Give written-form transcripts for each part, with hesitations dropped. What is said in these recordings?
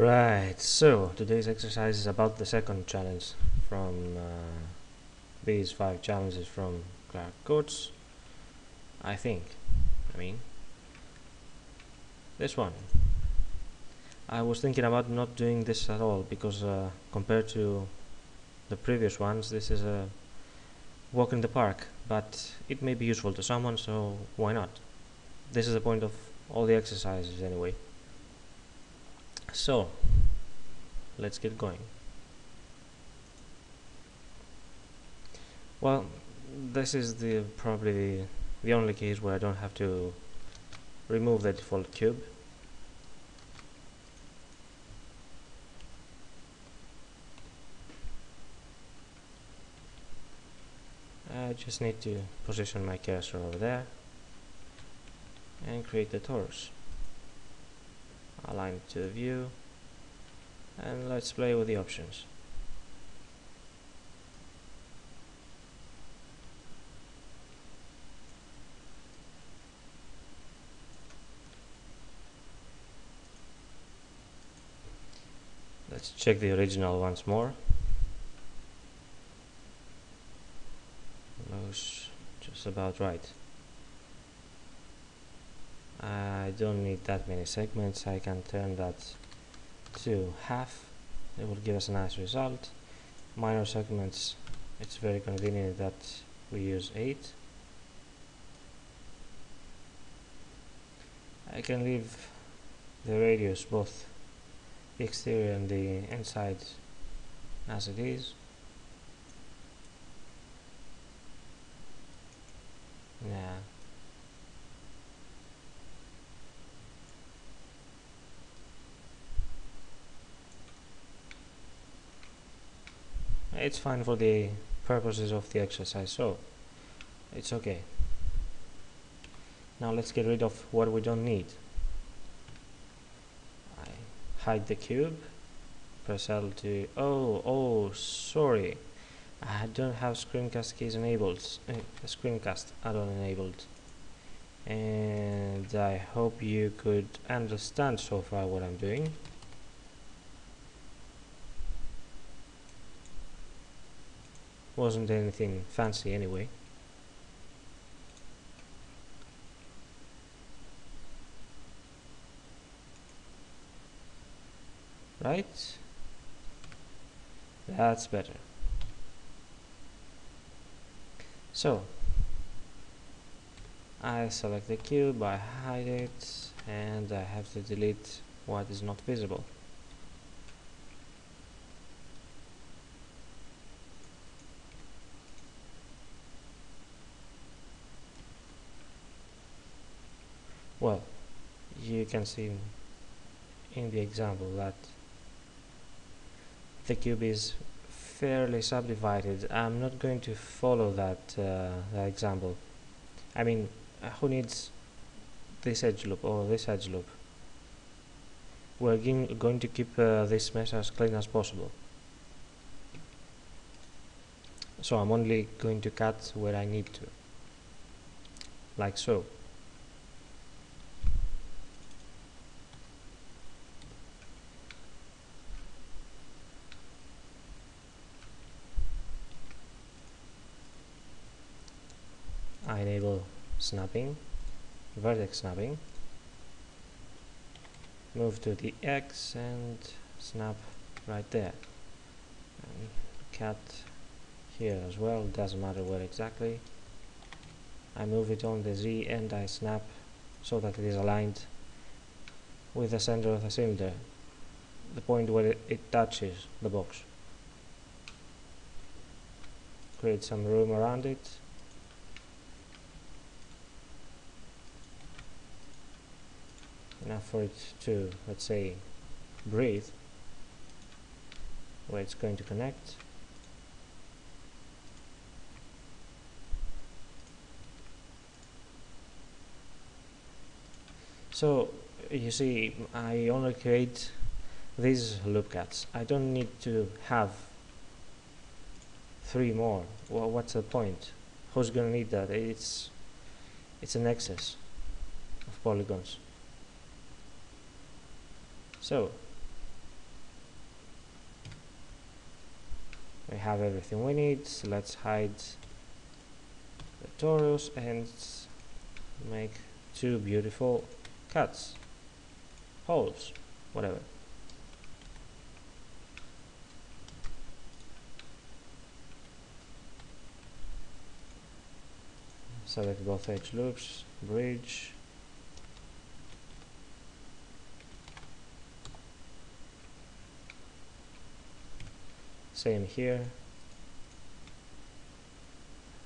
Right, so today's exercise is about the second challenge from these 5 challenges from Clark Coates. I mean, this one. I was thinking about not doing this at all because compared to the previous ones, this is a walk in the park, but it may be useful to someone, so why not? This is the point of all the exercises anyway. So, let's get going. Well, this is probably the only case where I don't have to remove the default cube. I just need to position my cursor over there and create the torus. Align it to the view, and let's play with the options. Let's check the original once more. Looks just about right. I don't need that many segments. I can turn that to half. It will give us a nice result. Minor segments, it's very convenient that we use 8. I can leave the radius, both the exterior and the inside, as it is. Yeah. It's fine for the purposes of the exercise, so it's okay. Now let's get rid of what we don't need. I hide the cube, press L to... oh, sorry. I don't have screencast keys enabled. Screencast add-on enabled. And I hope you could understand so far what I'm doing. Wasn't anything fancy anyway. Right? That's better. So I select the cube, I hide it, and I have to delete what is not visible. Well, you can see in the example that the cube is fairly subdivided. I'm not going to follow that example. I mean, who needs this edge loop or this edge loop? We're going to keep this mesh as clean as possible. So I'm only going to cut where I need to, like so. I enable snapping, vertex snapping, move to the X and snap right there, and cut here as well, doesn't matter where exactly. I move it on the Z and I snap so that it is aligned with the center of the cylinder, the point where it touches the box. Create some room around it. Enough for it to, let's say, breathe where it's going to connect. So you see, I only create these loop cuts. I don't need to have 3 more. Well, what's the point? Who's gonna need that? It's an excess of polygons. So have everything we need. So let's hide the torus and make two beautiful cuts, holes, whatever. Select both edge loops, bridge. Same here.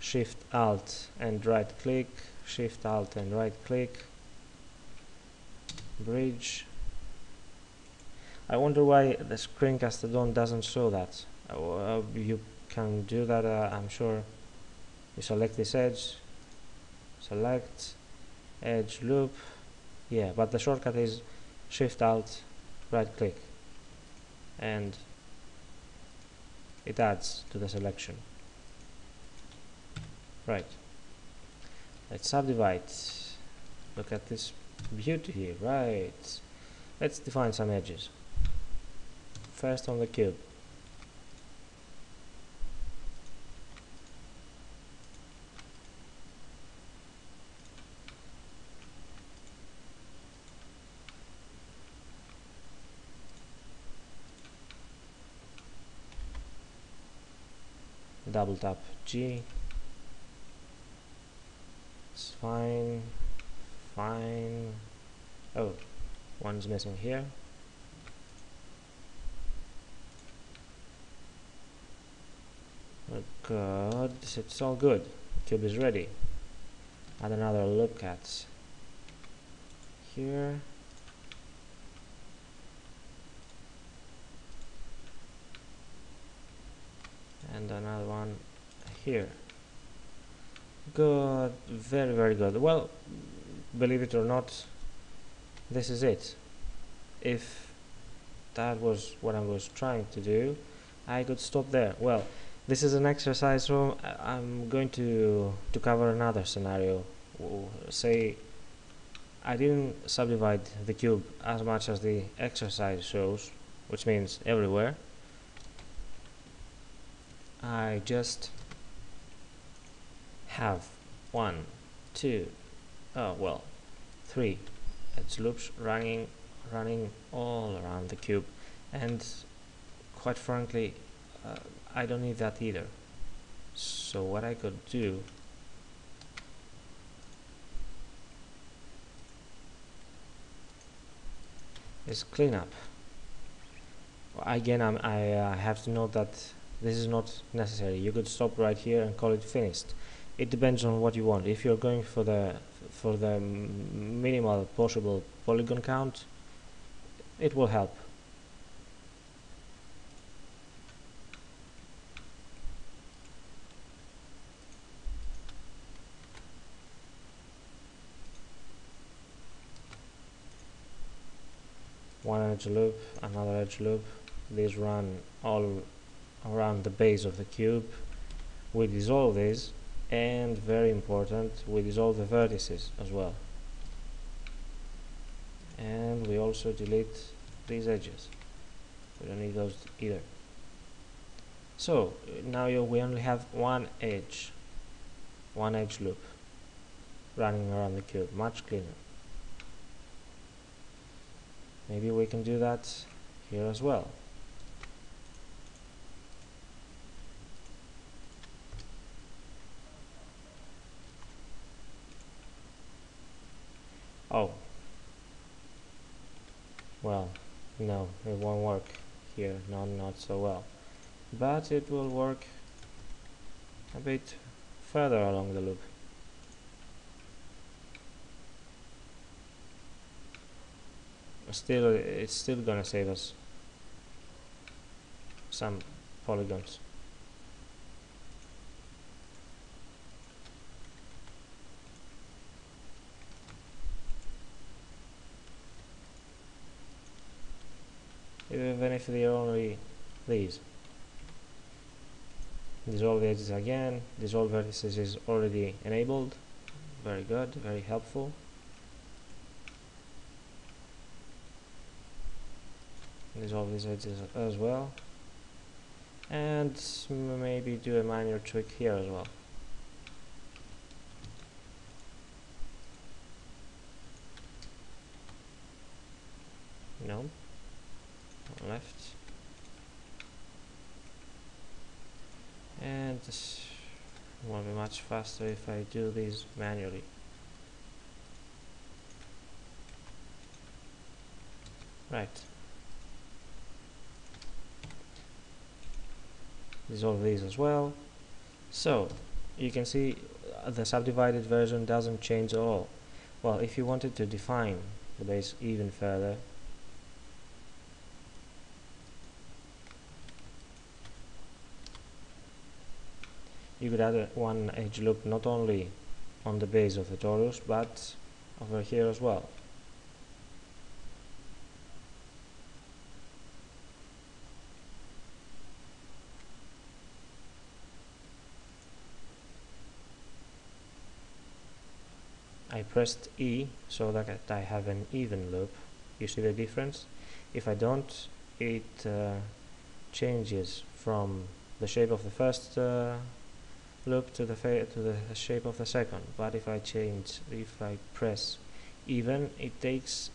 Shift Alt and right click, Shift Alt and right click, bridge. I wonder why the screencaster doesn't show that. You can do that, I'm sure. You select this edge, select edge loop, yeah, but the shortcut is Shift Alt right click and it adds to the selection. Right, let's subdivide. Look at this beauty here. Right, let's define some edges. First on the cube. Double tap G. It's fine. Oh, one's missing here. Oh god, it's all good. Cube is ready. Add another loop at here. And another one here. Good, very good. Well, believe it or not, this is it. If that was what I was trying to do, I could stop there. Well, this is an exercise, so I'm going to cover another scenario. Say I didn't subdivide the cube as much as the exercise shows, which means everywhere. I just have 1, 2, well, 3 edge loops running all around the cube, and quite frankly I don't need that either. So what I could do is clean up. Again, I have to note that this is not necessary. You could stop right here and call it finished. It depends on what you want. If you're going for the minimal possible polygon count, it will help. One edge loop, another edge loop. These run all around the base of the cube. We dissolve these, and very important, we dissolve the vertices as well. And we also delete these edges. We don't need those either. So now we only have one edge loop running around the cube, much cleaner. Maybe we can do that here as well. Oh, well, no, it won't work here, not so well, but it will work a bit further along the loop. Still, it's still gonna save us some polygons. Even if they are only these. Dissolve the edges again. Dissolve vertices is already enabled. Very good, very helpful. Dissolve these edges as well. and maybe do a minor tweak here as well. No, left, and this will be much faster if I do this manually. Right. Dissolve these as well. So you can see the subdivided version doesn't change at all. Well, if you wanted to define the base even further, you could add one edge loop not only on the base of the torus but over here as well. I pressed E so that I have an even loop. You see the difference? If I don't, it changes from the shape of the first loop to the shape of the second. But if I press even, it takes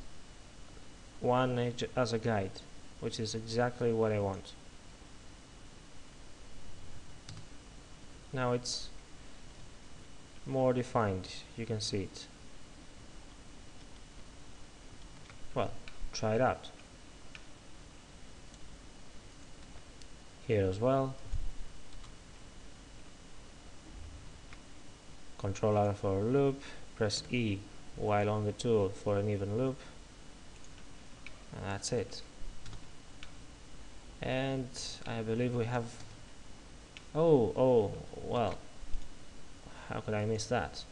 one edge as a guide, which is exactly what I want. Now it's more defined, you can see it. Well, try it out. Here as well. Control R for a loop, press E while on the tool for an even loop, and that's it. And I believe we have, oh, well, how could I miss that?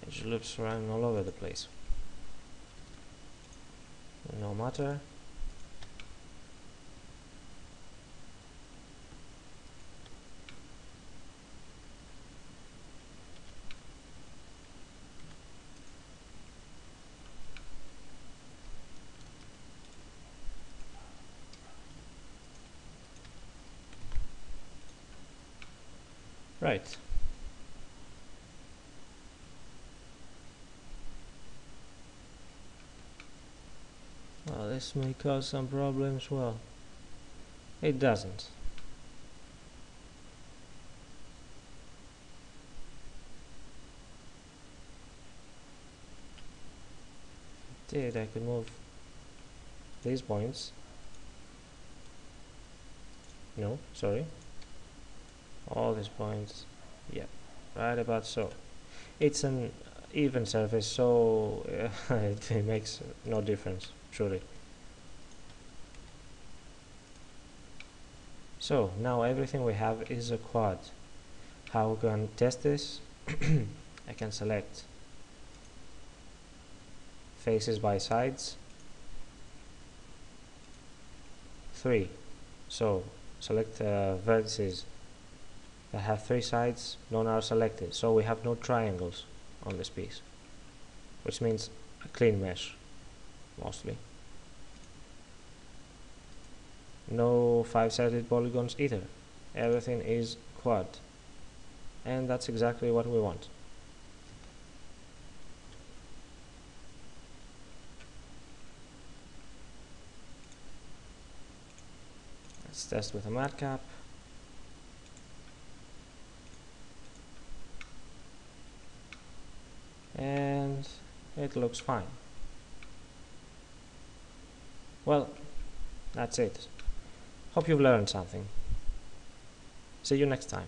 Edge loops running all over the place. No matter. Right. Well, this may cause some problems. Well, it doesn't. If it did, I could move these points. No, sorry. All these points. Yeah, right about so. It's an even surface, so it makes no difference, truly. So now everything we have is a quad. How we can test this? I can select faces by sides, 3. So select vertices that have 3 sides, none are selected. So we have no triangles on this piece, which means a clean mesh, mostly. No 5-sided polygons either. Everything is quad. And that's exactly what we want. Let's test with a matcap. And it looks fine. Well, that's it. Hope you've learned something. See you next time.